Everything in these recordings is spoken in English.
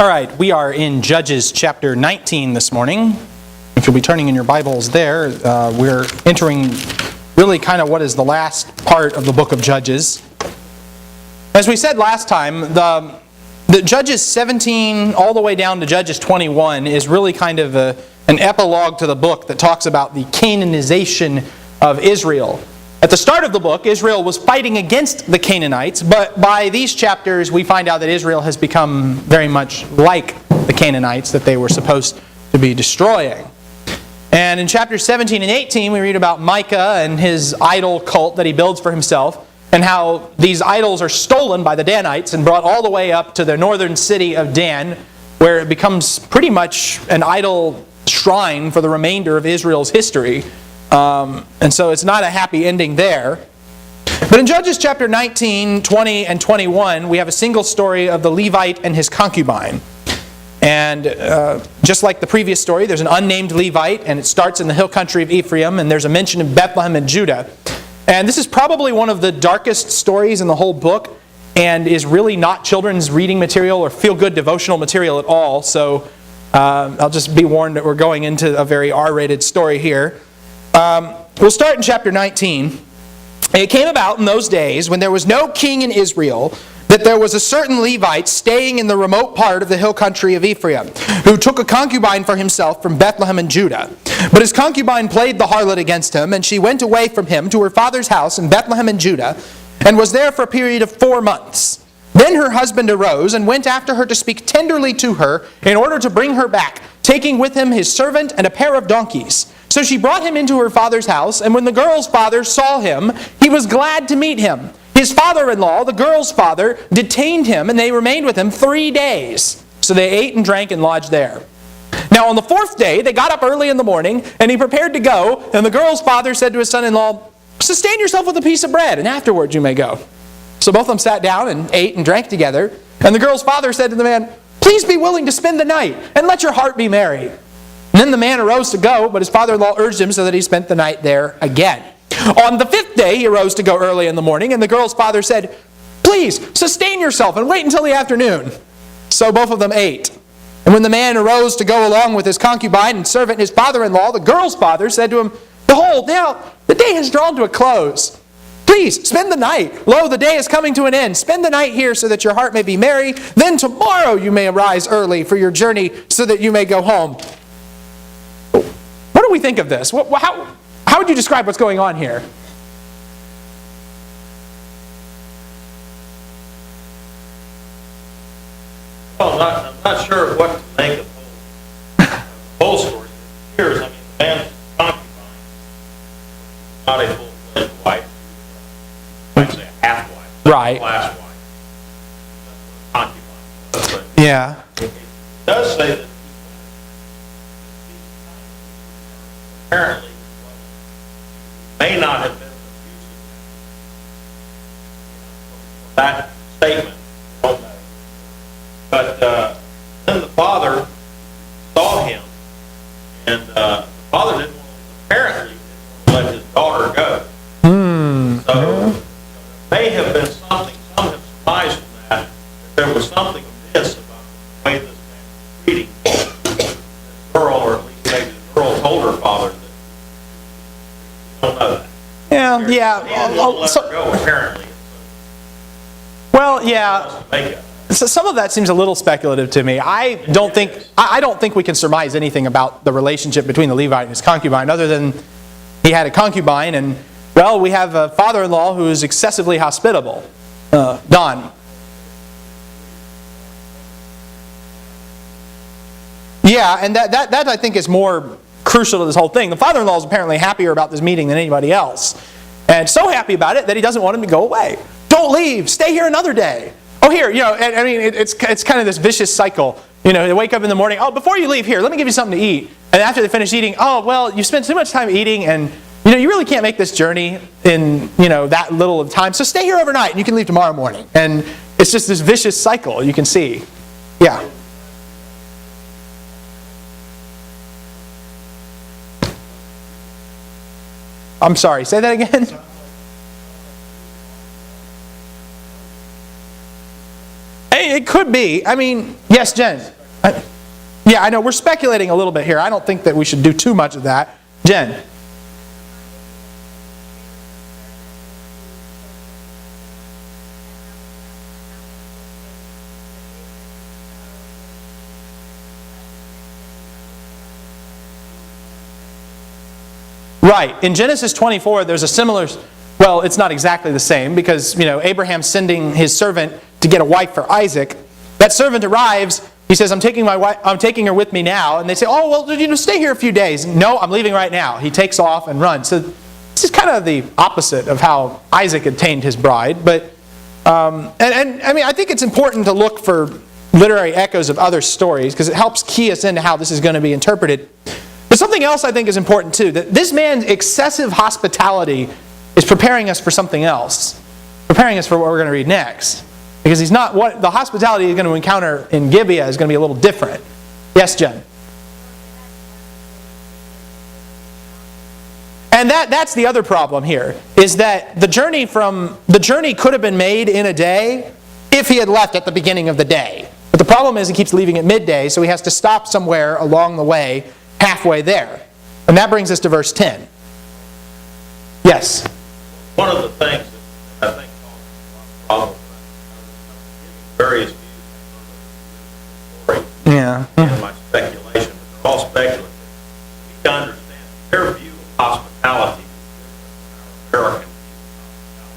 All right, we are in Judges chapter 19 this morning. If you'll be turning in your Bibles there, we're entering really kind of what is the last part of the book of Judges. As we said last time, the Judges 17 all the way down to Judges 21 is really kind of an epilogue to the book that talks about the Canaanization of Israel. At the start of the book, Israel was fighting against the Canaanites, but by these chapters we find out that Israel has become very much like the Canaanites that they were supposed to be destroying. And in chapters 17 and 18 we read about Micah and his idol cult that he builds for himself, and how these idols are stolen by the Danites and brought all the way up to the northern city of Dan, where it becomes pretty much an idol shrine for the remainder of Israel's history. And so it's not a happy ending there. But in Judges chapter 19, 20, and 21, we have a single story of the Levite and his concubine. And just like the previous story, there's an unnamed Levite, and it starts in the hill country of Ephraim, and there's a mention of Bethlehem and Judah. And this is probably one of the darkest stories in the whole book, and is really not children's reading material or feel-good devotional material at all. So I'll just be warned that we're going into a very R-rated story here. We'll start in chapter 19. It came about in those days, when there was no king in Israel, that there was a certain Levite staying in the remote part of the hill country of Ephraim, who took a concubine for himself from Bethlehem and Judah. But his concubine played the harlot against him, and she went away from him to her father's house in Bethlehem and Judah, and was there for a period of 4 months. Then her husband arose and went after her to speak tenderly to her in order to bring her back, taking with him his servant and a pair of donkeys. So she brought him into her father's house, and when the girl's father saw him, he was glad to meet him. His father-in-law, the girl's father, detained him, and they remained with him 3 days. So they ate and drank and lodged there. Now on the 4th day, they got up early in the morning, and he prepared to go, and the girl's father said to his son-in-law, "Sustain yourself with a piece of bread, and afterwards you may go." So both of them sat down and ate and drank together, and the girl's father said to the man, "Please be willing to spend the night, and let your heart be merry." And then the man arose to go, but his father-in-law urged him, so that he spent the night there again. On the 5th day he arose to go early in the morning, and the girl's father said, "Please sustain yourself and wait until the afternoon." So both of them ate. And when the man arose to go along with his concubine and servant his father-in-law, the girl's father said to him, "Behold, now the day has drawn to a close. Please spend the night. Lo, the day is coming to an end. Spend the night here so that your heart may be merry. Then tomorrow you may arise early for your journey so that you may go home." What do we think of this? How would you describe what's going on here? Well, I'm not sure what to make of the whole story. Here's, the man's concubine, not a full-fledged wife. I'd say a half-wife. Right. Last wife. That's what a concubine was. But Yeah. it does say that apparently may not have been abusive. That statement, we don't know. But then the father saw him, and the father apparently didn't want to let his daughter go. So there may have been something, some have surmised from that there was something amiss about the way this man was treating this girl, or at least maybe the girl told her father that we don't know that. Yeah. He didn't want to let her go, apparently. Well, yeah. So some of that seems a little speculative to me. I don't think we can surmise anything about the relationship between the Levite and his concubine, other than he had a concubine, and well, we have a father-in-law who is excessively hospitable. Don. Yeah, and that I think is more crucial to this whole thing. The father-in-law is apparently happier about this meeting than anybody else, and so happy about it that he doesn't want him to go away. Don't leave. Stay here another day. Oh, here, it's kind of this vicious cycle. They wake up in the morning, "Oh, before you leave, here, let me give you something to eat." And after they finish eating, "Oh, well, you spent too much time eating, and you really can't make this journey in that little of time. So stay here overnight, and you can leave tomorrow morning." And it's just this vicious cycle you can see. Yeah. I'm sorry. Say that again. mean, it could be. I mean, yes, Jen. Yeah, I know. We're speculating a little bit here. I don't think that we should do too much of that. Jen. Right. In Genesis 24, there's a similar... Well, it's not exactly the same because, Abraham's sending his servant to get a wife for Isaac. That servant arrives. He says, I'm taking her with me now. And they say, oh, well, stay here a few days. No, I'm leaving right now. He takes off and runs. So this is kind of the opposite of how Isaac obtained his bride. But, I think it's important to look for literary echoes of other stories because it helps key us into how this is going to be interpreted. But something else I think is important too, that this man's excessive hospitality is preparing us for something else. Preparing us for what we're going to read next. Because the hospitality he's going to encounter in Gibeah is going to be a little different. Yes, Jen? And that's the other problem here, is that the journey could have been made in a day if he had left at the beginning of the day. But the problem is he keeps leaving at midday, so he has to stop somewhere along the way, halfway there. And that brings us to verse 10. Yes? One of the things that I think causes a lot of problems is various views of the story. Yeah. And my speculation, but they're all speculative. We need to understand their view of hospitality is different than our American view of hospitality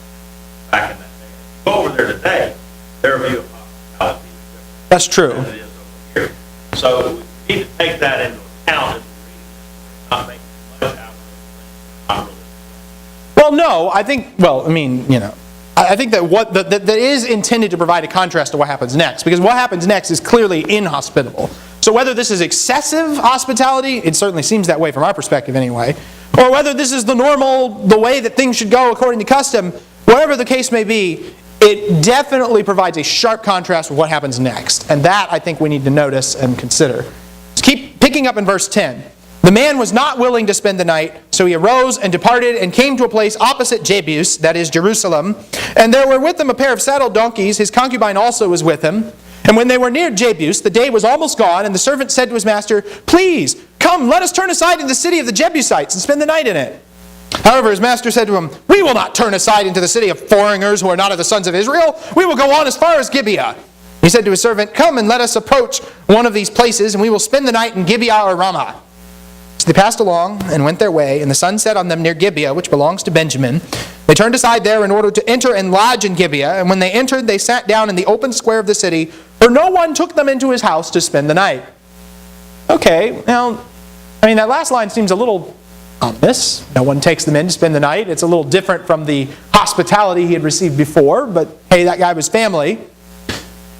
back in that day. If you go over there today, their view of hospitality is different. That's true. Than it is over here. So we need to take that into account as we read, not make too much out of it, not really. Well, no, I think that is intended to provide a contrast to what happens next. Because what happens next is clearly inhospitable. So whether this is excessive hospitality, it certainly seems that way from our perspective anyway, or whether this is the way that things should go according to custom, whatever the case may be, it definitely provides a sharp contrast with what happens next. And that, I think, we need to notice and consider. Let's keep picking up in verse 10. The man was not willing to spend the night, so he arose and departed and came to a place opposite Jebus, that is Jerusalem. And there were with him a pair of saddled donkeys. His concubine also was with him. And when they were near Jebus, the day was almost gone, and the servant said to his master, Please, come, let us turn aside into the city of the Jebusites and spend the night in it. However, his master said to him, We will not turn aside into the city of foreigners who are not of the sons of Israel. We will go on as far as Gibeah. He said to his servant, Come and let us approach one of these places, and we will spend the night in Gibeah or Ramah. So they passed along and went their way, and the sun set on them near Gibeah, which belongs to Benjamin. They turned aside there in order to enter and lodge in Gibeah, and when they entered, they sat down in the open square of the city, for no one took them into his house to spend the night. Okay, now, that last line seems a little ominous. No one takes them in to spend the night. It's a little different from the hospitality he had received before, but hey, that guy was family.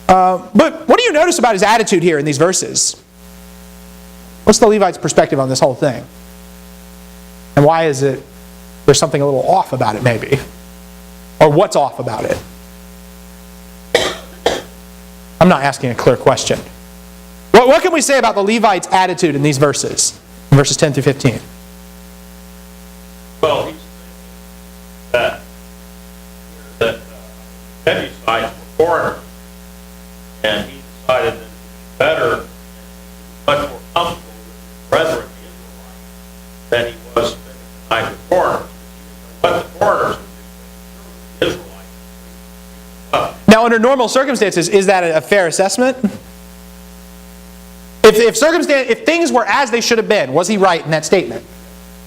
But what do you notice about his attitude here in these verses? What's the Levite's perspective on this whole thing? And why is it there's something a little off about it maybe? Or what's off about it? I'm not asking a clear question. What can we say about the Levite's attitude in these verses? In verses 10 through 15. Well, he's that Jebusites were foreigners, and he decided that it would be better and much more comfortable with his brethren, the Israelites, than he was spending the night with foreigners. But the foreigners would do, the Israelites. Well, Now, under normal circumstances, is that a fair assessment? If things were as they should have been, was he right in that statement?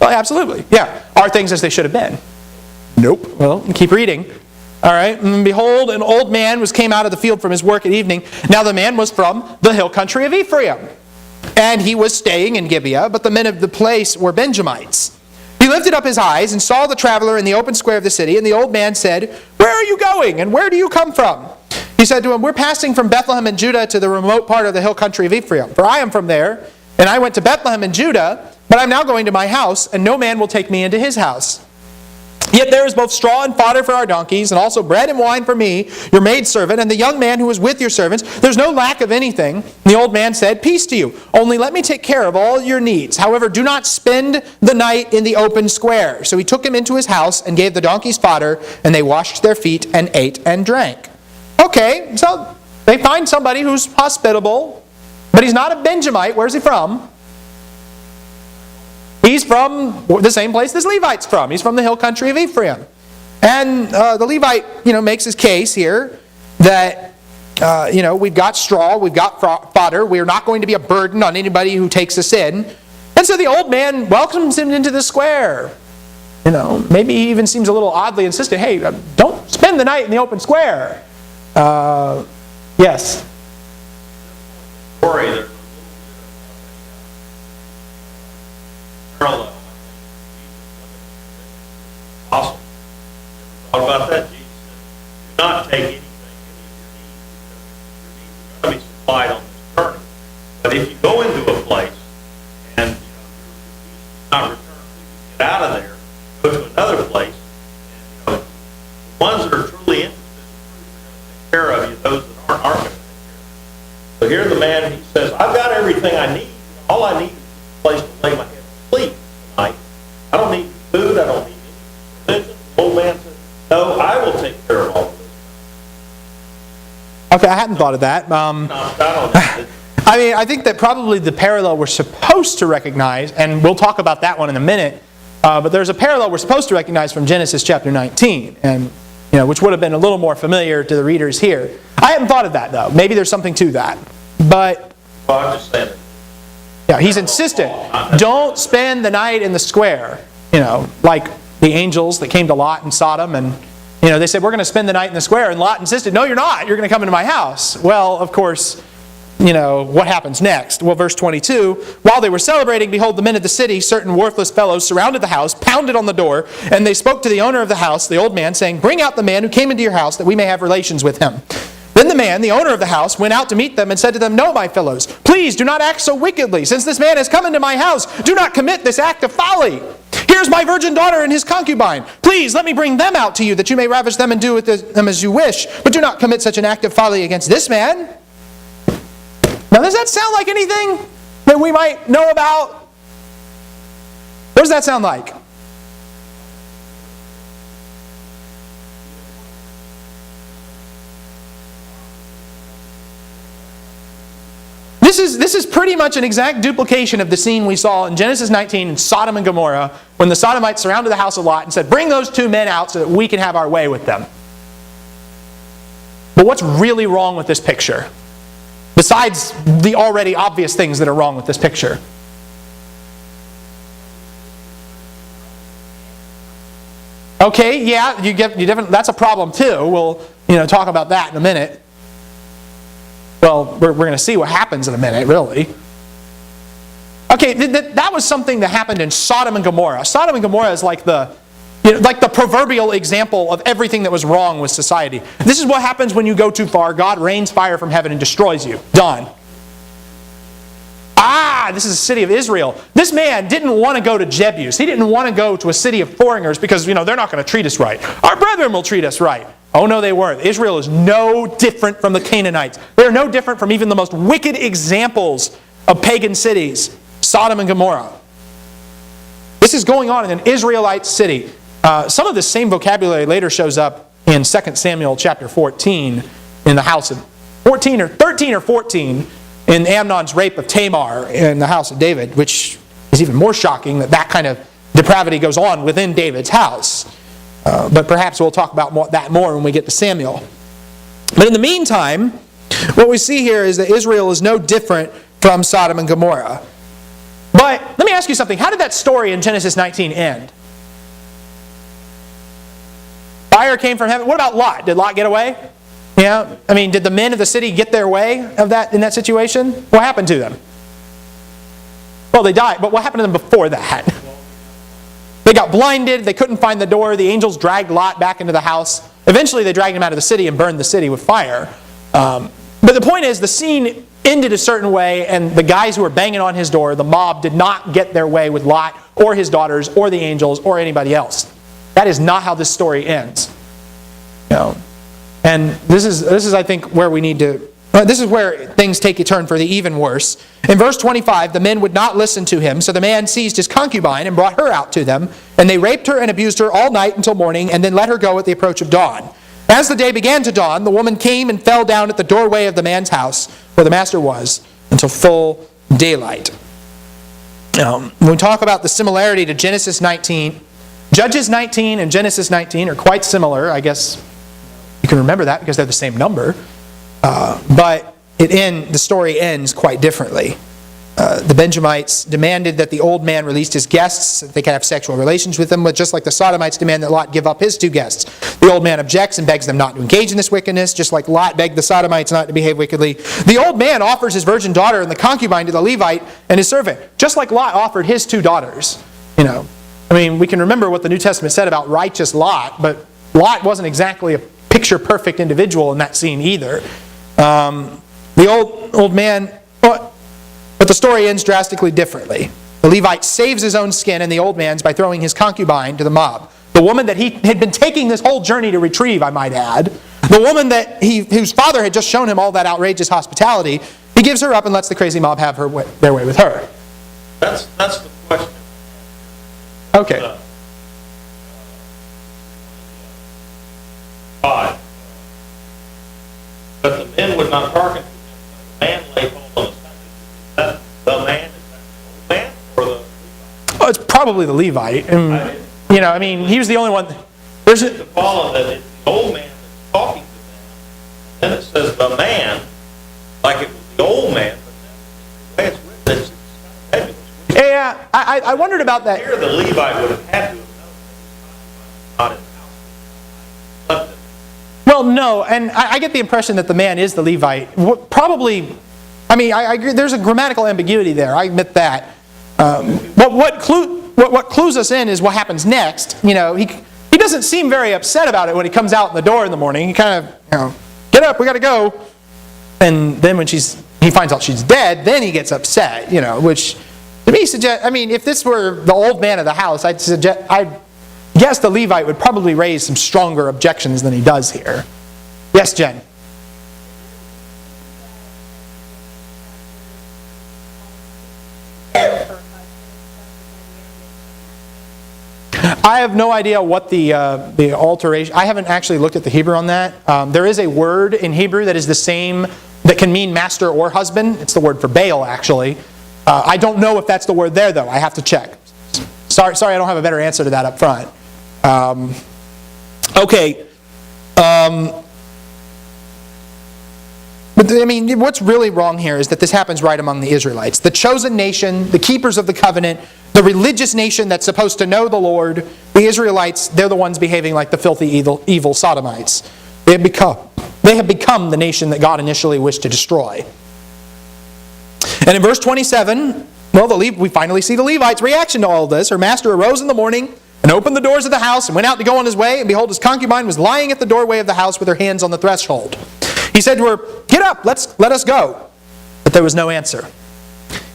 Well, absolutely. Yeah. Are things as they should have been? Nope. Well, keep reading. All right. And behold, an old man came out of the field from his work at evening. Now the man was from the hill country of Ephraim, and he was staying in Gibeah, but the men of the place were Benjamites. He lifted up his eyes and saw the traveler in the open square of the city, and the old man said, Where are you going, and where do you come from? He said to him, We're passing from Bethlehem in Judah to the remote part of the hill country of Ephraim. For I am from there, and I went to Bethlehem in Judah, but I'm now going to my house, and no man will take me into his house. Yet there is both straw and fodder for our donkeys, and also bread and wine for me, your maidservant, and the young man who is with your servants. There's no lack of anything. And the old man said, Peace to you. Only let me take care of all your needs. However, do not spend the night in the open square. So he took him into his house and gave the donkeys fodder, and they washed their feet and ate and drank. Okay, so they find somebody who's hospitable, but he's not a Benjamite. Where's he from? He's from the same place this Levite's from. He's from the hill country of Ephraim. And the Levite, makes his case here that, we've got straw, we've got fodder, we're not going to be a burden on anybody who takes us in. And so the old man welcomes him into the square. Maybe he even seems a little oddly insistent. Hey, don't spend the night in the open square. Yes? Story, there's parallel. Awesome. Thought about that? Jesus said, do not take anything, any of your needs, because your needs are going to be supplied on this journey. But if you go into a place and your needs not return, you get out of there, go to another place, and the ones that are truly interested in truth are going to take care of you. Those that aren't going to take care of you. So here's the man, he says, I've got everything I need. All I need is a place to lay my head to sleep tonight. I don't need food. I don't need any religion. The old man says, no, I will take care of all of this. Okay, I hadn't thought of that. I think that probably the parallel we're supposed to recognize, and we'll talk about that one in a minute, but there's a parallel we're supposed to recognize from Genesis chapter 19, and which would have been a little more familiar to the readers here. I hadn't thought of that, though. Maybe there's something to that. But well, I'm just saying. Yeah, he's insistent. Don't spend the night in the square. Like the angels that came to Lot in Sodom, and they said, we're going to spend the night in the square, and Lot insisted, no, you're not. You're going to come into my house. Well, of course, what happens next? Well, verse 22, while they were celebrating, behold, the men of the city, certain worthless fellows, surrounded the house, pounded on the door, and they spoke to the owner of the house, the old man, saying, bring out the man who came into your house, that we may have relations with him. Then the man, the owner of the house, went out to meet them and said to them, no, my fellows, please do not act so wickedly. Since this man has come into my house, do not commit this act of folly. Here's my virgin daughter and his concubine. Please let me bring them out to you, that you may ravish them and do with them as you wish. But do not commit such an act of folly against this man. Now, does that sound like anything that we might know about? What does that sound like? This is pretty much an exact duplication of the scene we saw in Genesis 19 in Sodom and Gomorrah, when the Sodomites surrounded the house of Lot and said, bring those two men out so that we can have our way with them. But what's really wrong with this picture? Besides the already obvious things that are wrong with this picture. Okay, yeah, that's a problem too. We'll talk about that in a minute. Well, we're going to see what happens in a minute, really. Okay, that was something that happened in Sodom and Gomorrah. Sodom and Gomorrah is like the proverbial example of everything that was wrong with society. This is what happens when you go too far. God rains fire from heaven and destroys you. Done. This is a city of Israel. This man didn't want to go to Jebus. He didn't want to go to a city of foreigners because, they're not going to treat us right. Our brethren will treat us right. Oh, no, they weren't. Israel is no different from the Canaanites. They're no different from even the most wicked examples of pagan cities, Sodom and Gomorrah. This is going on in an Israelite city. Some of this same vocabulary later shows up in 2 Samuel chapter 14 in the house of 13 or 14 in Amnon's rape of Tamar in the house of David, which is even more shocking that kind of depravity goes on within David's house. But perhaps we'll talk about that more when we get to Samuel. But in the meantime, what we see here is that Israel is no different from Sodom and Gomorrah. But let me ask you something. How did that story in Genesis 19 end? Fire came from heaven. What about Lot? Did Lot get away? Yeah. Did the men of the city get their way in that situation? What happened to them? Well, they died. But what happened to them before that? They got blinded. They couldn't find the door. The angels dragged Lot back into the house. Eventually, they dragged him out of the city and burned the city with fire. But the point is, the scene ended a certain way, and the guys who were banging on his door, the mob, did not get their way with Lot or his daughters or the angels or anybody else. That is not how this story ends. And this is I think where we need to. This is where things take a turn for the even worse. In verse 25, the men would not listen to him, so the man seized his concubine and brought her out to them, and they raped her and abused her all night until morning, and then let her go at the approach of dawn. As the day began to dawn, the woman came and fell down at the doorway of the man's house where the master was until full daylight. When we talk about the similarity to Genesis 19, Judges 19 and Genesis 19 are quite similar. I guess you can remember that because they're the same number. But the story ends quite differently. The Benjamites demanded that the old man released his guests so that they could have sexual relations with them, but just like the Sodomites demand that Lot give up his 2 guests. The old man objects and begs them not to engage in this wickedness, just like Lot begged the Sodomites not to behave wickedly. The old man offers his virgin daughter and the concubine to the Levite and his servant, just like Lot offered his 2 daughters. We can remember what the New Testament said about righteous Lot, but Lot wasn't exactly a picture-perfect individual in that scene either. The old man... But the story ends drastically differently. The Levite saves his own skin and the old man's by throwing his concubine to the mob. The woman that he had been taking this whole journey to retrieve, I might add. The woman whose father had just shown him all that outrageous hospitality, he gives her up and lets the crazy mob have their way with her. That's the question. Okay. God. But the men would not hearken to him. The man lay hold on his country. Is that the man? Is that the old man or the Levite? Oh, it's probably the Levite. He was the only one. There's to follow that it's the old man that's talking to them. Then it says the man, like it was the old man, but the way it's written, it's kind of nebulous. Yeah, I wondered about that. Here the Levite would have had to have known that not in the house. Well, no, and I get the impression that the man is the Levite. Probably, I agree, there's a grammatical ambiguity there, I admit that. What clues us in is what happens next. He doesn't seem very upset about it when he comes out the door in the morning. He kind of, get up, we got to go. And then when he finds out she's dead, then he gets upset, which to me suggests, if this were the old man of the house, I'd guess the Levite would probably raise some stronger objections than he does here. Yes, Jen? I have no idea what the alteration... I haven't actually looked at the Hebrew on that. There is a word in Hebrew that is the same, that can mean master or husband. It's the word for Baal, actually. I don't know if that's the word there, though. I have to check. Sorry, I don't have a better answer to that up front. Okay. But what's really wrong here is that this happens right among the Israelites. The chosen nation, the keepers of the covenant, the religious nation that's supposed to know the Lord, the Israelites, they're the ones behaving like the filthy, evil Sodomites. They have become the nation that God initially wished to destroy. And in verse 27, we finally see the Levite's reaction to all of this. Her master arose in the morning and opened the doors of the house and went out to go on his way. And behold, his concubine was lying at the doorway of the house with her hands on the threshold. He said to her, "Get up, let us go." But there was no answer.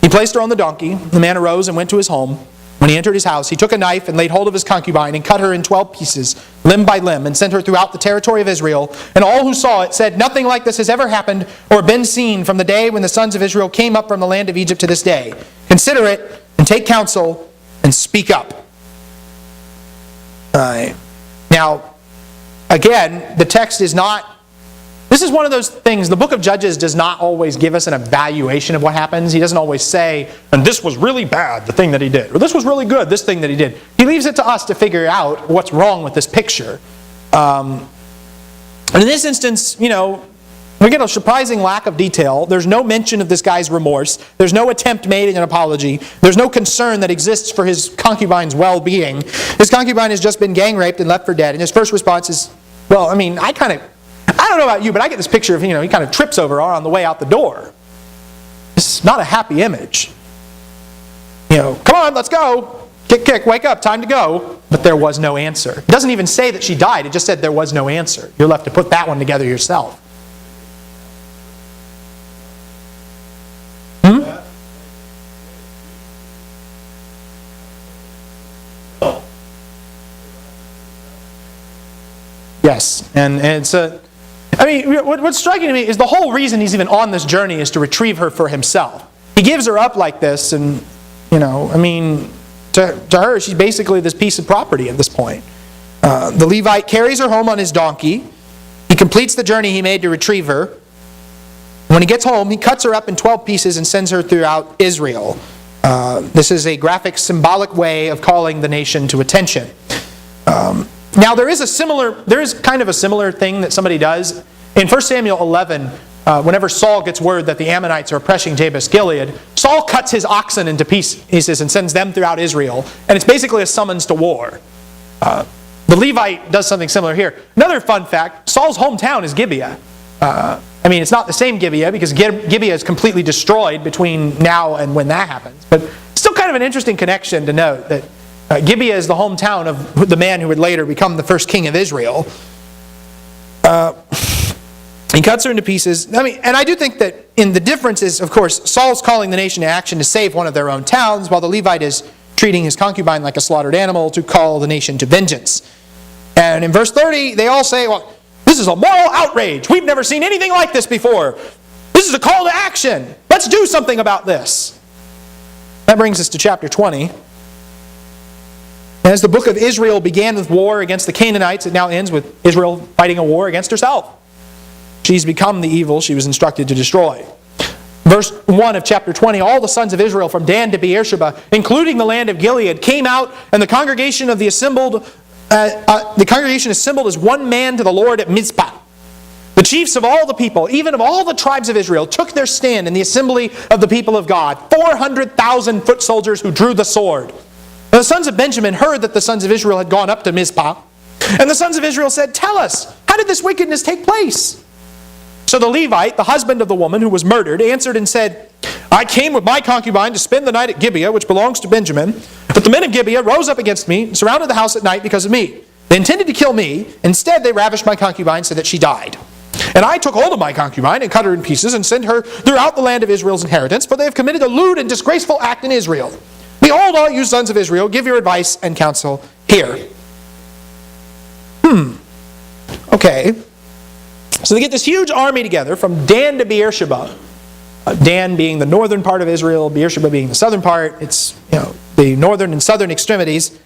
He placed her on the donkey. The man arose and went to his home. When he entered his house, he took a knife and laid hold of his concubine and cut her in 12 pieces, limb by limb, and sent her throughout the territory of Israel. And all who saw it said, "Nothing like this has ever happened or been seen from the day when the sons of Israel came up from the land of Egypt to this day. Consider it and take counsel and speak up." Now, again, the text is not... This is one of those things, the book of Judges does not always give us an evaluation of what happens. He doesn't always say, and this was really bad, the thing that he did. Or this was really good, this thing that he did. He leaves it to us to figure out what's wrong with this picture. And in this instance, we get a surprising lack of detail. There's no mention of this guy's remorse. There's no attempt made at an apology. There's no concern that exists for his concubine's well-being. His concubine has just been gang raped and left for dead. And his first response is, I don't know about you, but I get this picture of, he kind of trips over her on the way out the door. It's not a happy image. Come on, let's go. Kick, wake up, time to go. But there was no answer. It doesn't even say that she died. It just said there was no answer. You're left to put that one together yourself. Yes, and it's what's striking to me is the whole reason he's even on this journey is to retrieve her for himself. He gives her up like this, and to her she's basically this piece of property at this point. The Levite carries her home on his donkey. He completes the journey he made to retrieve her. When he gets home, he cuts her up in 12 pieces and sends her throughout Israel. This is a graphic, symbolic way of calling the nation to attention. Now there is kind of a similar thing that somebody does. In 1 Samuel 11, whenever Saul gets word that the Ammonites are oppressing Jabesh-Gilead, Saul cuts his oxen into pieces and sends them throughout Israel. And it's basically a summons to war. The Levite does something similar here. Another fun fact, Saul's hometown is Gibeah. It's not the same Gibeah because Gibeah is completely destroyed between now and when that happens. But still kind of an interesting connection to note that Gibeah is the hometown of the man who would later become the first king of Israel. He cuts her into pieces. And I do think that in the difference is, of course, Saul's calling the nation to action to save one of their own towns, while the Levite is treating his concubine like a slaughtered animal to call the nation to vengeance. And in verse 30, they all say, well, this is a moral outrage. We've never seen anything like this before. This is a call to action. Let's do something about this. That brings us to chapter 20. As the book of Israel began with war against the Canaanites, it now ends with Israel fighting a war against herself. She's become the evil she was instructed to destroy. Verse 1 of chapter 20, all the sons of Israel from Dan to Beersheba, including the land of Gilead, came out, and the congregation assembled as one man to the Lord at Mizpah. The chiefs of all the people, even of all the tribes of Israel, took their stand in the assembly of the people of God, 400,000 foot soldiers who drew the sword. And the sons of Benjamin heard that the sons of Israel had gone up to Mizpah. And the sons of Israel said, tell us, how did this wickedness take place? So the Levite, the husband of the woman who was murdered, answered and said, I came with my concubine to spend the night at Gibeah, which belongs to Benjamin. But the men of Gibeah rose up against me and surrounded the house at night because of me. They intended to kill me. Instead, they ravished my concubine so that she died. And I took hold of my concubine and cut her in pieces and sent her throughout the land of Israel's inheritance, for they have committed a lewd and disgraceful act in Israel. Behold, all you sons of Israel, give your advice and counsel here. Okay. So they get this huge army together from Dan to Beersheba. Dan being the northern part of Israel, Beersheba being the southern part. It's the northern and southern extremities.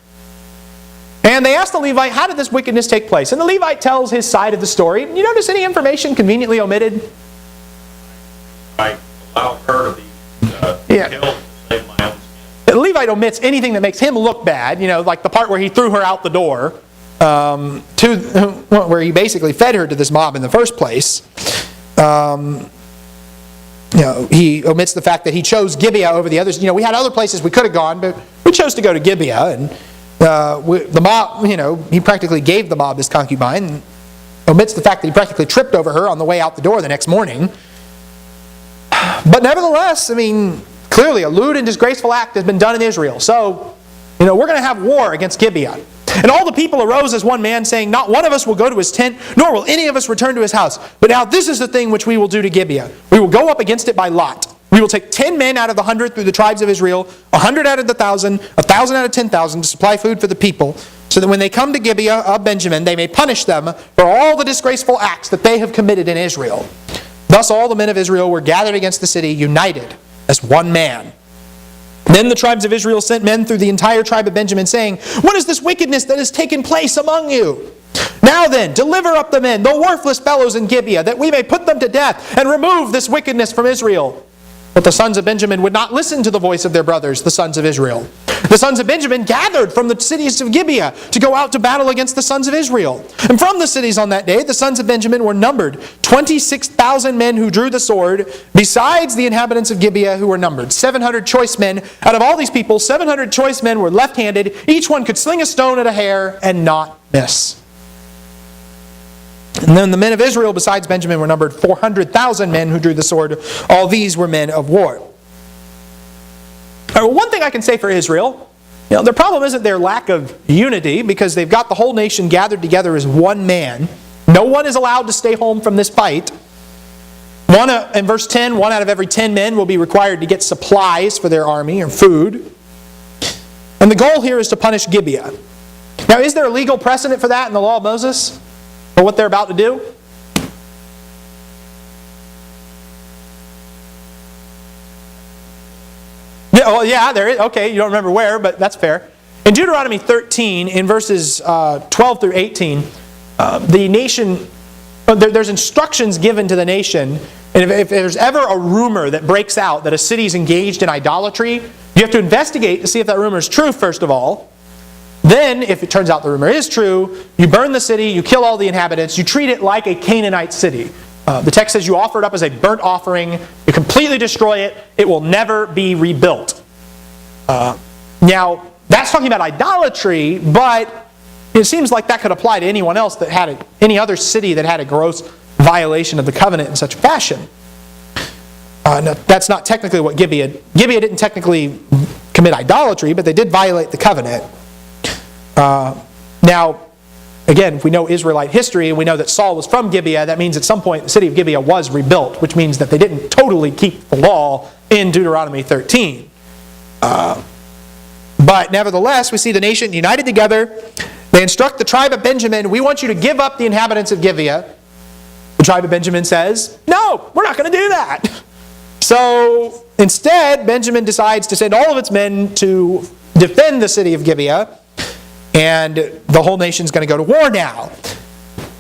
And they ask the Levite, how did this wickedness take place? And the Levite tells his side of the story. You notice any information conveniently omitted? I allowed her to be killed to save my own skin. The Levite omits anything that makes him look bad, like the part where he threw her out the door, where he basically fed her to this mob in the first place. He omits the fact that he chose Gibeah over the others. We had other places we could have gone, but we chose to go to Gibeah. And the mob, he practically gave the mob his concubine. And omits the fact that he practically tripped over her on the way out the door the next morning. But nevertheless, clearly a lewd and disgraceful act has been done in Israel. So, we're going to have war against Gibeah. And all the people arose as one man, saying, not one of us will go to his tent, nor will any of us return to his house. But now this is the thing which we will do to Gibeah. We will go up against it by lot. We will take 10 men out of the 100 through the tribes of Israel, 100 out of the 1,000, 1,000 out of 10,000 to supply food for the people, so that when they come to Gibeah of Benjamin, they may punish them for all the disgraceful acts that they have committed in Israel. Thus all the men of Israel were gathered against the city, united as one man. Then the tribes of Israel sent men through the entire tribe of Benjamin, saying, what is this wickedness that has taken place among you? Now then, deliver up the men, the worthless fellows in Gibeah, that we may put them to death and remove this wickedness from Israel. But the sons of Benjamin would not listen to the voice of their brothers, the sons of Israel. The sons of Benjamin gathered from the cities of Gibeah to go out to battle against the sons of Israel. And from the cities on that day, the sons of Benjamin were numbered 26,000 men who drew the sword, besides the inhabitants of Gibeah who were numbered 700 choice men. Out of all these people, 700 choice men were left-handed. Each one could sling a stone at a hair and not miss. And then the men of Israel, besides Benjamin, were numbered 400,000 men who drew the sword. All these were men of war. One thing I can say for Israel, their problem isn't their lack of unity, because they've got the whole nation gathered together as one man. No one is allowed to stay home from this fight. In verse 10, 1 out of every 10 men will be required to get supplies for their army or food. And the goal here is to punish Gibeah. Now, is there a legal precedent for that in the law of Moses? For what they're about to do? Yeah, there is. Okay, you don't remember where, but that's fair. In Deuteronomy 13, in verses 12 through 18, the nation there's instructions given to the nation, and if there's ever a rumor that breaks out that a city's engaged in idolatry, you have to investigate to see if that rumor is true, first of all. Then, if it turns out the rumor is true, you burn the city, you kill all the inhabitants, you treat it like a Canaanite city. The text says you offer it up as a burnt offering, you completely destroy it, it will never be rebuilt. Now, that's talking about idolatry, but it seems like that could apply to anyone else that had any other city that had a gross violation of the covenant in such a fashion. No, that's not technically what Gibeah didn't technically commit idolatry, but they did violate the covenant. Now, again, if we know Israelite history and we know that Saul was from Gibeah, that means at some point the city of Gibeah was rebuilt, which means that they didn't totally keep the law in Deuteronomy 13. But nevertheless, we see the nation united together. They instruct the tribe of Benjamin, we want you to give up the inhabitants of Gibeah. The tribe of Benjamin says, no, we're not going to do that. So instead, Benjamin decides to send all of its men to defend the city of Gibeah. And the whole nation's going to go to war now.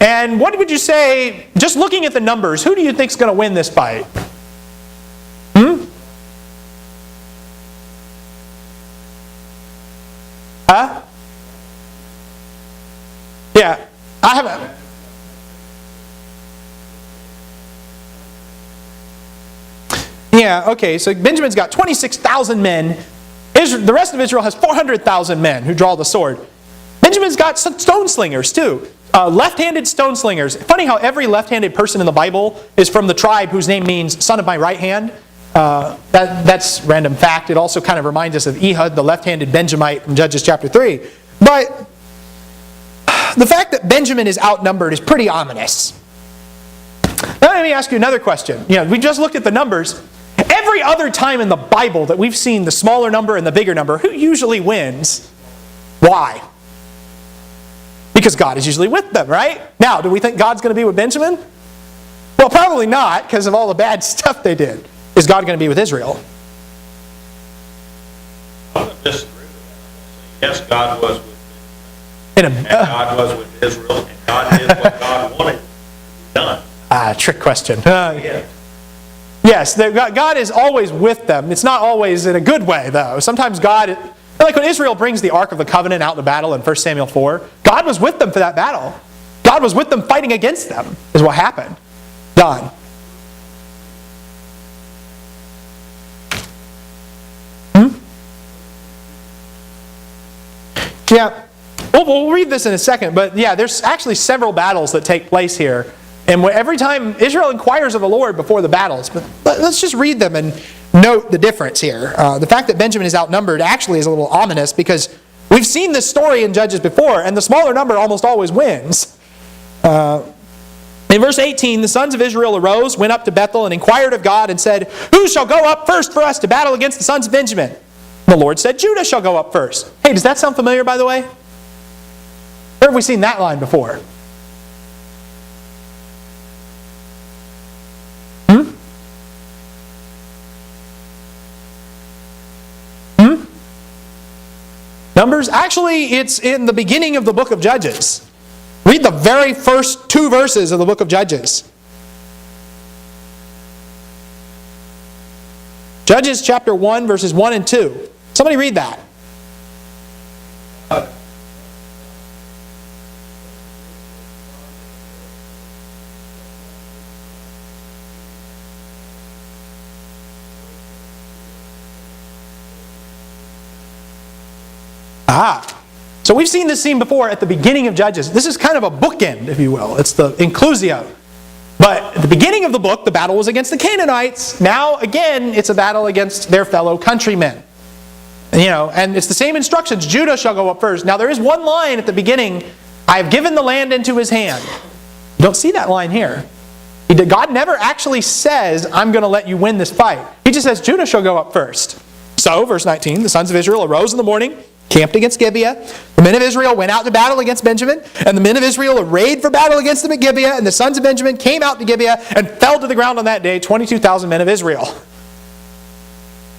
And what would you say, just looking at the numbers, who do you think is going to win this fight? Huh? Yeah, I haven't. Yeah, okay, so Benjamin's got 26,000 men. The rest of Israel has 400,000 men who draw the sword. Benjamin's got stone slingers too. Left-handed stone slingers. Funny how every left-handed person in the Bible is from the tribe whose name means son of my right hand. That's random fact. It also kind of reminds us of Ehud, the left-handed Benjamite from Judges chapter 3. But the fact that Benjamin is outnumbered is pretty ominous. Now let me ask you another question. We just looked at the numbers. Every other time in the Bible that we've seen the smaller number and the bigger number, who usually wins? Why? Because God is usually with them, right? Now, do we think God's going to be with Benjamin? Well, probably not, because of all the bad stuff they did. Is God going to be with Israel? I'm going to disagree with that. Yes, God was with Benjamin, and God was with Israel, and God did what God wanted done. Trick question. Yeah. Yes, God is always with them. It's not always in a good way, though. Sometimes God, like when Israel brings the Ark of the Covenant out to battle in 1 Samuel 4, God was with them for that battle. God was with them fighting against them, is what happened. Done. Yeah, we'll read this in a second, but yeah, there's actually several battles that take place here. And every time Israel inquires of the Lord before the battles, but let's just read them and note the difference here. The fact that Benjamin is outnumbered actually is a little ominous because we've seen this story in Judges before, and the smaller number almost always wins. In verse 18, the sons of Israel arose, went up to Bethel, and inquired of God and said, who shall go up first for us to battle against the sons of Benjamin? The Lord said, Judah shall go up first. Hey, does that sound familiar, by the way? Where have we seen that line before? Numbers? Actually, it's in the beginning of the book of Judges. Read the very first 2 verses of the book of Judges. Judges chapter 1, verses 1 and 2. Somebody read that. So we've seen this scene before at the beginning of Judges. This is kind of a bookend, if you will. It's the inclusio. But at the beginning of the book, the battle was against the Canaanites. Now, again, it's a battle against their fellow countrymen. And it's the same instructions. Judah shall go up first. Now, there is one line at the beginning, I have given the land into his hand. You don't see that line here. God never actually says, I'm going to let you win this fight. He just says, Judah shall go up first. So, verse 19, the sons of Israel arose in the morning, camped against Gibeah. The men of Israel went out to battle against Benjamin, and the men of Israel arrayed for battle against them at Gibeah, and the sons of Benjamin came out to Gibeah and fell to the ground on that day, 22,000 men of Israel.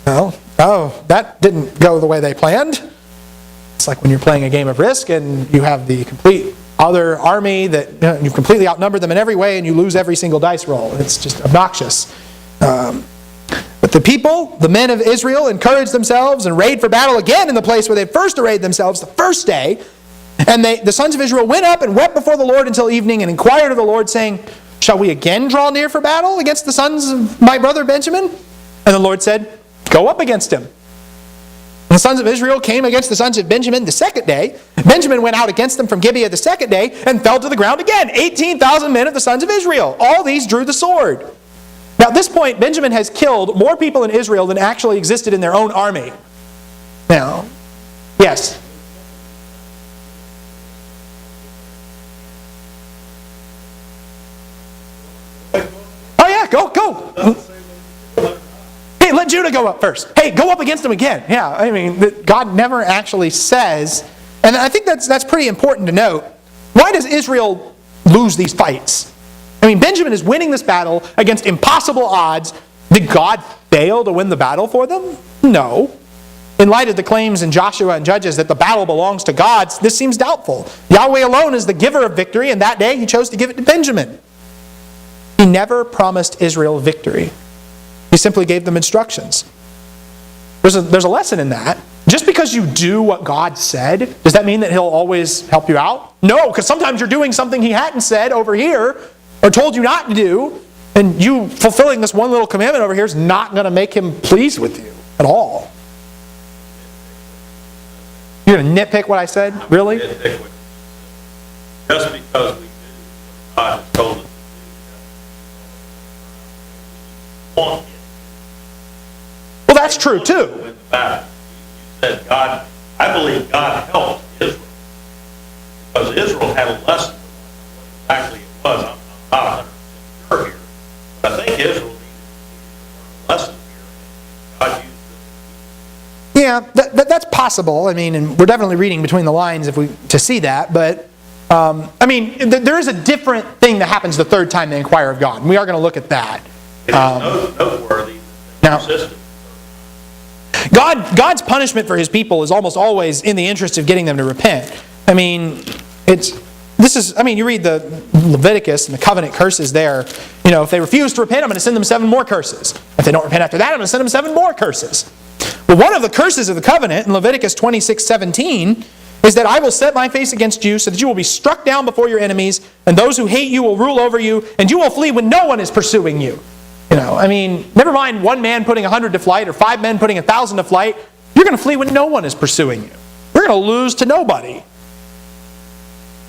That didn't go the way they planned. It's like when you're playing a game of Risk and you have the complete other army that you've completely outnumbered them in every way and you lose every single dice roll. It's just obnoxious. But the people, the men of Israel, encouraged themselves and arrayed for battle again in the place where they first arrayed themselves the first day. And the sons of Israel went up and wept before the Lord until evening and inquired of the Lord, saying, shall we again draw near for battle against the sons of my brother Benjamin? And the Lord said, go up against him. And the sons of Israel came against the sons of Benjamin the second day. Benjamin went out against them from Gibeah the second day and fell to the ground again. 18,000 men of the sons of Israel. All these drew the sword. Now at this point, Benjamin has killed more people in Israel than actually existed in their own army. Now, yes? Oh yeah, go. Hey, let Judah go up first. Hey, go up against him again. Yeah, I mean, God never actually says, and I think that's pretty important to note. Why does Israel lose these fights? I mean, Benjamin is winning this battle against impossible odds. Did God fail to win the battle for them? No. In light of the claims in Joshua and Judges that the battle belongs to God, this seems doubtful. Yahweh alone is the giver of victory, and that day he chose to give it to Benjamin. He never promised Israel victory. He simply gave them instructions. There's a lesson in that. Just because you do what God said, does that mean that He'll always help you out? No, because sometimes you're doing something He hadn't said over here, or told you not to do, and you fulfilling this one little commandment over here is not going to make Him pleased with you at all. You're going to nitpick what I said? Really? Just because we do what God has told us to do, want it. Well, that's true too. Win the battle. You said God, I believe God helped Israel. Because Israel had a lesson to learn. What exactly it was, I'm not 100% sure here. But I think Israel needed a lesson here. God used it. Yeah, that's possible. I mean, and we're definitely reading between the lines to see that. But, I mean, there is a different thing that happens the third time they inquire of God. And we are going to look at that. It is noteworthy. Now, God's punishment for His people is almost always in the interest of getting them to repent. I mean, you read the Leviticus and the covenant curses there. You know, if they refuse to repent, I'm going to send them 7 more curses. If they don't repent after that, I'm going to send them 7 more curses. Well, one of the curses of the covenant in Leviticus 26:17 is that I will set my face against you so that you will be struck down before your enemies, and those who hate you will rule over you, and you will flee when no one is pursuing you. You know, I mean, never mind 1 man putting 100 to flight or 5 men putting 1,000 to flight. You're going to flee when no one is pursuing you. You're going to lose to nobody.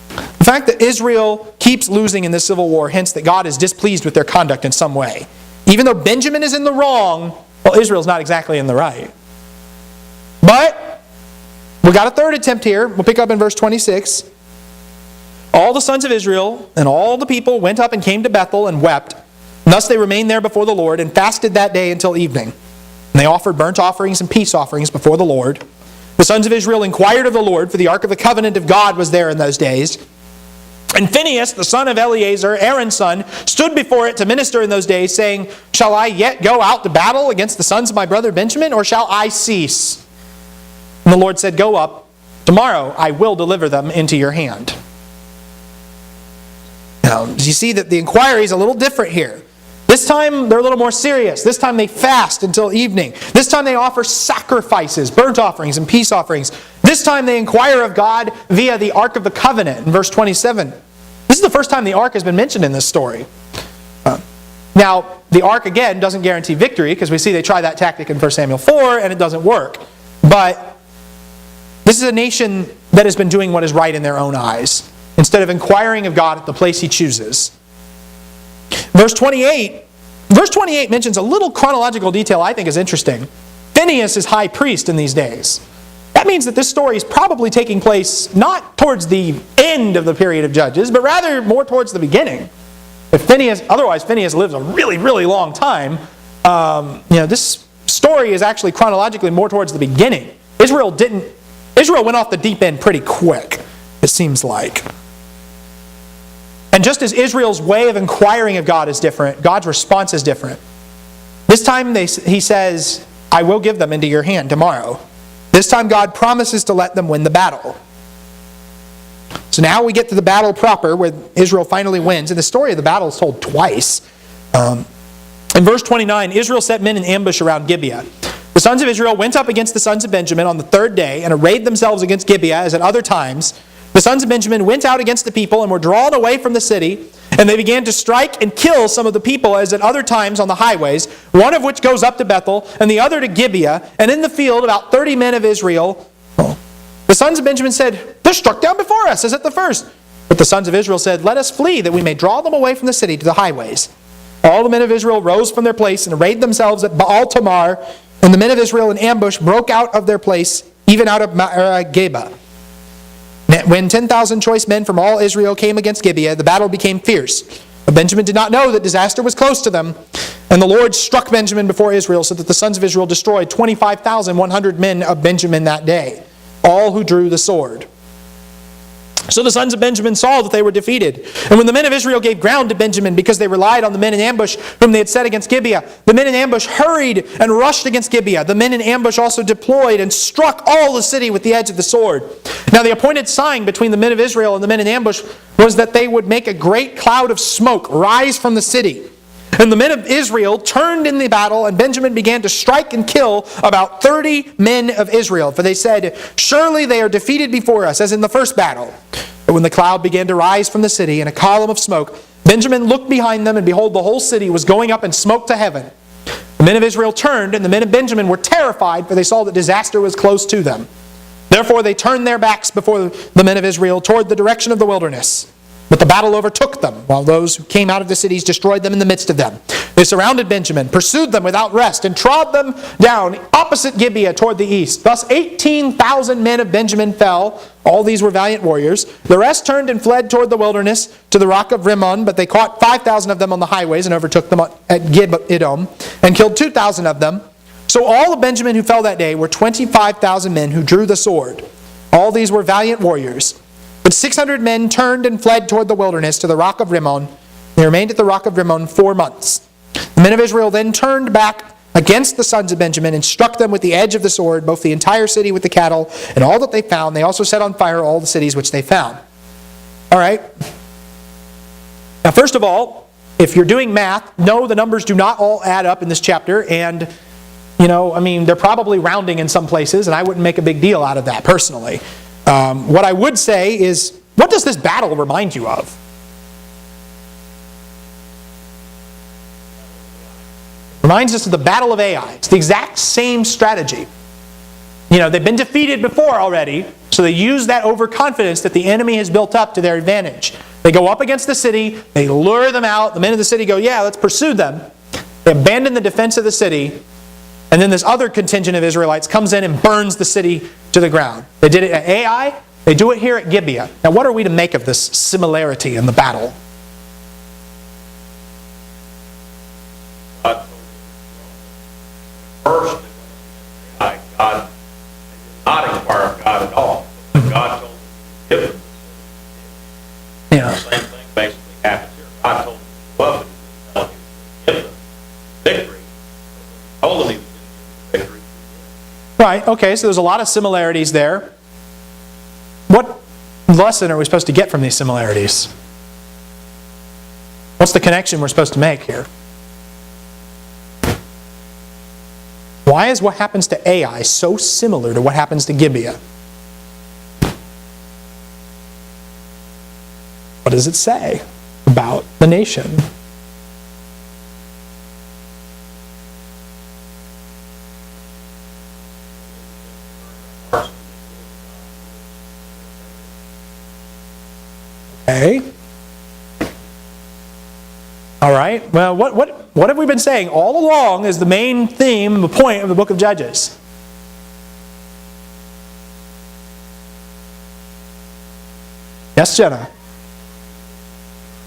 The fact that Israel keeps losing in this civil war hints that God is displeased with their conduct in some way. Even though Benjamin is in the wrong, well, Israel's not exactly in the right. But we got a third attempt here. We'll pick up in verse 26. All the sons of Israel and all the people went up and came to Bethel and wept. And thus they remained there before the Lord and fasted that day until evening. And they offered burnt offerings and peace offerings before the Lord. The sons of Israel inquired of the Lord, for the ark of the covenant of God was there in those days. And Phinehas, the son of Eleazar, Aaron's son, stood before it to minister in those days, saying, shall I yet go out to battle against the sons of my brother Benjamin, or shall I cease? And the Lord said, go up. Tomorrow I will deliver them into your hand. Now, you see that the inquiry is a little different here. This time they're a little more serious. This time they fast until evening. This time they offer sacrifices, burnt offerings and peace offerings. This time they inquire of God via the Ark of the Covenant in verse 27. This is the first time the Ark has been mentioned in this story. Now, the Ark again doesn't guarantee victory, because we see they try that tactic in 1 Samuel 4 and it doesn't work. But this is a nation that has been doing what is right in their own eyes, instead of inquiring of God at the place He chooses. Verse 28 mentions a little chronological detail I think is interesting. Phinehas is high priest in these days. That means that this story is probably taking place not towards the end of the period of Judges, but rather more towards the beginning. Otherwise Phinehas lives a really, really long time. This story is actually chronologically more towards the beginning. Israel went off the deep end pretty quick, it seems like. And just as Israel's way of inquiring of God is different, God's response is different. This time He says, I will give them into your hand tomorrow. This time God promises to let them win the battle. So now we get to the battle proper where Israel finally wins. And the story of the battle is told twice. In verse 29, Israel set men in ambush around Gibeah. The sons of Israel went up against the sons of Benjamin on the third day and arrayed themselves against Gibeah as at other times. The sons of Benjamin went out against the people and were drawn away from the city. And they began to strike and kill some of the people as at other times on the highways, one of which goes up to Bethel and the other to Gibeah. And in the field about 30 men of Israel. The sons of Benjamin said, "They're struck down before us as at the first." But the sons of Israel said, "Let us flee, that we may draw them away from the city to the highways." All the men of Israel rose from their place and arrayed themselves at Baal Tamar. And the men of Israel in ambush broke out of their place, even out of Geba. When 10,000 choice men from all Israel came against Gibeah, the battle became fierce. But Benjamin did not know that disaster was close to them. And the Lord struck Benjamin before Israel, so that the sons of Israel destroyed 25,100 men of Benjamin that day, all who drew the sword. So the sons of Benjamin saw that they were defeated. And when the men of Israel gave ground to Benjamin because they relied on the men in ambush whom they had set against Gibeah, the men in ambush hurried and rushed against Gibeah. The men in ambush also deployed and struck all the city with the edge of the sword. Now the appointed sign between the men of Israel and the men in ambush was that they would make a great cloud of smoke rise from the city. And the men of Israel turned in the battle, and Benjamin began to strike and kill about 30 men of Israel. For they said, "Surely they are defeated before us, as in the first battle." But when the cloud began to rise from the city in a column of smoke, Benjamin looked behind them, and behold, the whole city was going up in smoke to heaven. The men of Israel turned, and the men of Benjamin were terrified, for they saw that disaster was close to them. Therefore they turned their backs before the men of Israel toward the direction of the wilderness. But the battle overtook them, while those who came out of the cities destroyed them in the midst of them. They surrounded Benjamin, pursued them without rest, and trod them down opposite Gibeah toward the east. Thus 18,000 men of Benjamin fell. All these were valiant warriors. The rest turned and fled toward the wilderness to the rock of Rimmon, but they caught 5,000 of them on the highways and overtook them at Gibeon, and killed 2,000 of them. So all of Benjamin who fell that day were 25,000 men who drew the sword. All these were valiant warriors. But 600 men turned and fled toward the wilderness to the rock of Rimmon. They remained at the rock of Rimmon 4 months. The men of Israel then turned back against the sons of Benjamin and struck them with the edge of the sword, both the entire city with the cattle and all that they found. They also set on fire all the cities which they found. All right. Now, first of all, if you're doing math, no, the numbers do not all add up in this chapter. And, they're probably rounding in some places, and I wouldn't make a big deal out of that personally. What I would say is, what does this battle remind you of? Reminds us of the Battle of Ai. It's the exact same strategy. They've been defeated before already, so they use that overconfidence that the enemy has built up to their advantage. They go up against the city, they lure them out, the men of the city go, yeah, let's pursue them. They abandon the defense of the city, and then this other contingent of Israelites comes in and burns the city to the ground. They did it at Ai, they do it here at Gibeah. Now what are we to make of this similarity in the battle? First, God did not inquire of God at all. God told him to give them. Yeah. The same thing basically happens here. God told him to go up and tell him he was going to give them victory. He told him he was going to give them victory. Right, okay, so there's a lot of similarities there. What lesson are we supposed to get from these similarities? What's the connection we're supposed to make here? Why is what happens to Ai so similar to what happens to Gibeah? What does it say about the nation? Okay. All right. Well, what have we been saying all along is the main theme, the point of the book of Judges? Yes, Jenna?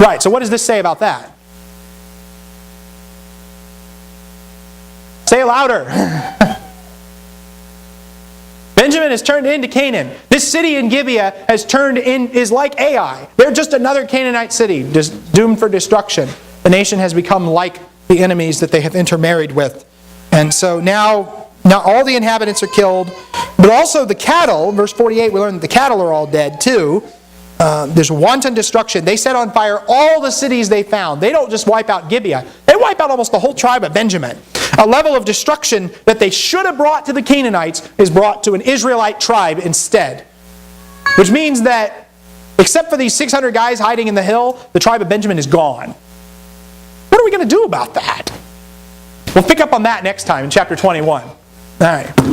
Right, so what does this say about that? Say it louder. Benjamin has turned into Canaan. This city in Gibeah is like Ai. They're just another Canaanite city, just doomed for destruction. The nation has become like the enemies that they have intermarried with. And so now all the inhabitants are killed, but also the cattle. In verse 48 we learn that the cattle are all dead too. There's wanton destruction. They set on fire all the cities they found. They don't just wipe out Gibeah. They wipe out almost the whole tribe of Benjamin. A level of destruction that they should have brought to the Canaanites is brought to an Israelite tribe instead. Which means that, except for these 600 guys hiding in the hill, the tribe of Benjamin is gone. What are we going to do about that? We'll pick up on that next time in chapter 21. All right.